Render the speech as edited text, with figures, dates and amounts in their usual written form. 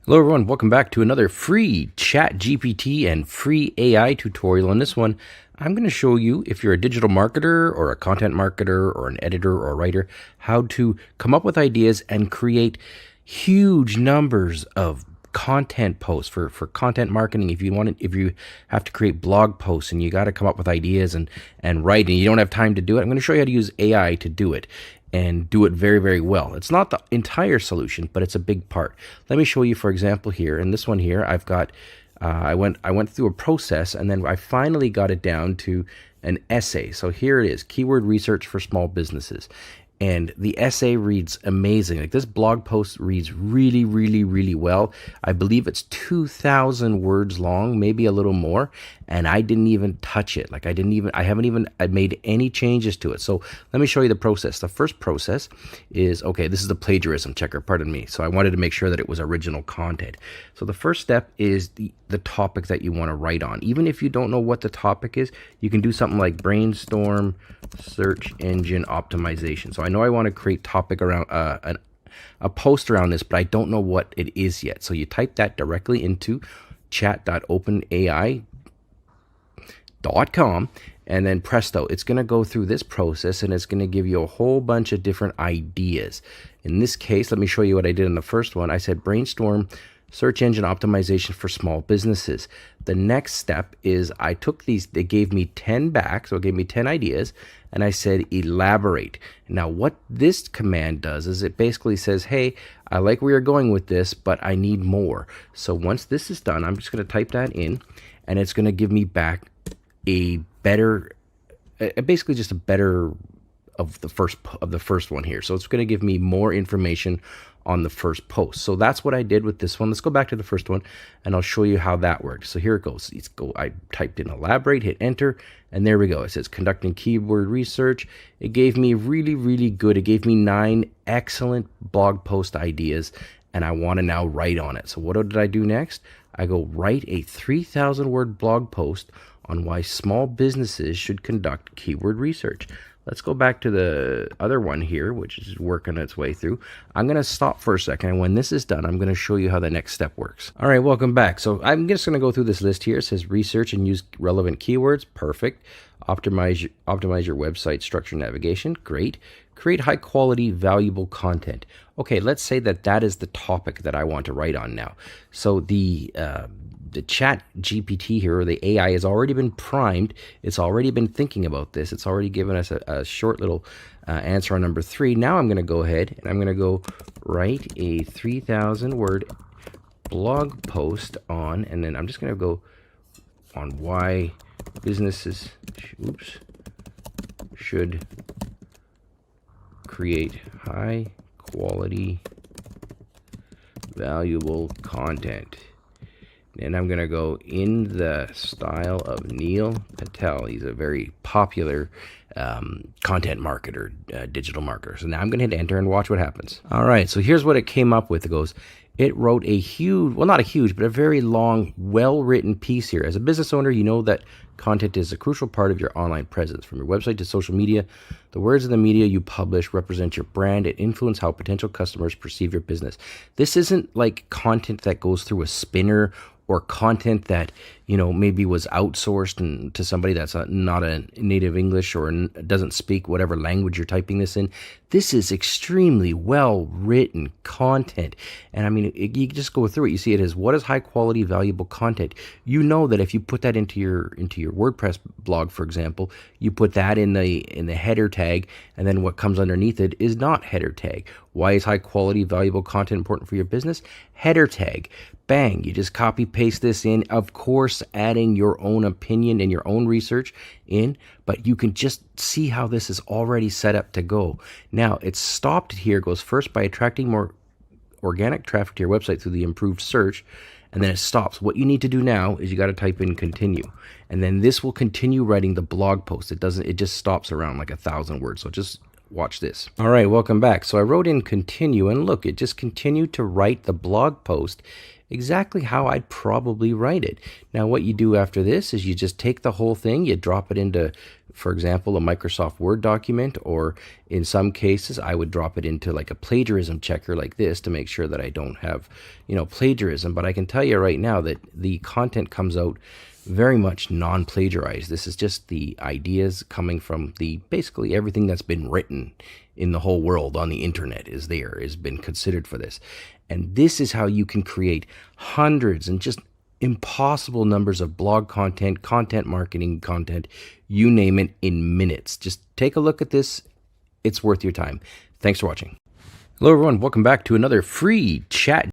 Hello everyone, welcome back to another free ChatGPT and free AI tutorial. In this one, I'm going to show you, if you're a digital marketer or a content marketer or an editor or a writer, how to come up with ideas and create huge numbers of content posts for content marketing. If you have to create blog posts and you got to come up with ideas and write and you don't have time to do it, I'm going to show you how to use AI to do it and do it very, very well. It's not the entire solution, but it's a big part. Let me show you, for example, here in this one here, I've got I went through a process and then I finally got it down to an essay. So here it is, keyword research for small businesses. And the essay reads amazing. Like, this blog post reads really, really, really well. I believe it's 2,000 words long, maybe a little more. And I didn't even touch it. Like, I haven't even made any changes to it. So let me show you the process. The first process is, okay, this is the plagiarism checker, pardon me. So I wanted to make sure that it was original content. So the first step is the topic that you want to write on. Even if you don't know what the topic is, you can do something like brainstorm search engine optimization. So I know I want to create topic around a post around this, but I don't know what it is yet. So you type that directly into chat.openai.com, and then presto, it's going to go through this process and it's going to give you a whole bunch of different ideas. In this case, let me show you what I did in the first one. I said brainstorm search engine optimization for small businesses. The next step is I took these, they gave me 10 back, so it gave me 10 ideas, and I said elaborate. Now what this command does is it basically says, hey, I like where you're going with this, but I need more. So once this is done, I'm just going to type that in, and it's going to give me back a better, basically just a better of the first one here. So it's going to give me more information on the first post. So that's what I did with this one. Let's go back to the first one and I'll show you how that worked. So here it goes. I typed in elaborate, hit enter, and there we go. It says conducting keyword research. It gave me really, really good. It gave me 9 excellent blog post ideas, and I want to now write on it. So what did I do next? I go write a 3,000 word blog post on why small businesses should conduct keyword research. Let's go back to the other one here, which is working its way through. I'm going to stop for a second, and when this is done, I'm going to show you how the next step works. All right, welcome back. So I'm just going to go through this list here. It says research and use relevant keywords. Perfect. Optimize your website structure navigation. Great. Create high quality, valuable content. Okay, let's say that is the topic that I want to write on now. So the chat GPT here, or the AI, has already been primed. It's already been thinking about this. It's already given us a short little answer on number 3. Now I'm going to go ahead and I'm going to go write a 3,000 word blog post on, and then I'm just going to go on why businesses should create high quality, valuable content. And I'm going to go in the style of Neil Patel. He's a very popular content marketer, digital marketer. So now I'm going to hit enter and watch what happens. All right, so here's what it came up with. It wrote a huge, well, not a huge, but a very long, well-written piece here. As a business owner, you know that content is a crucial part of your online presence. From your website to social media, the words in the media you publish represent your brand and influence how potential customers perceive your business. This isn't like content that goes through a spinner or content that, maybe was outsourced to somebody that's not a native English or doesn't speak whatever language you're typing this in. This is extremely well-written content. And I mean, you just go through it. You see it as, what is high-quality, valuable content? You know that if you put that into your WordPress blog, for example, you put that in the header tag, and then what comes underneath it is not header tag. Why is high-quality, valuable content important for your business? Header tag. Bang, you just copy paste this in, of course, adding your own opinion and your own research in, but you can just see how this is already set up to go. Now, it's stopped here. It goes first by attracting more organic traffic to your website through the improved search, and then it stops. What you need to do now is you got to type in continue, and then this will continue writing the blog post. It just stops around like 1,000 words. So just watch this. All right, welcome back. So I wrote in continue, and look, it just continued to write the blog post exactly how I'd probably write it. Now, what you do after this is you just take the whole thing, you drop it into, for example, a Microsoft Word document, or in some cases, I would drop it into like a plagiarism checker like this to make sure that I don't have, plagiarism. But I can tell you right now that the content comes out very much non-plagiarized. This is just the ideas coming from basically everything that's been written in the whole world on the internet has been considered for this. And this is how you can create hundreds and just impossible numbers of blog content, content marketing content, you name it, in minutes. Just take a look at this. It's worth your time. Thanks for watching. Hello everyone, welcome back to another free chat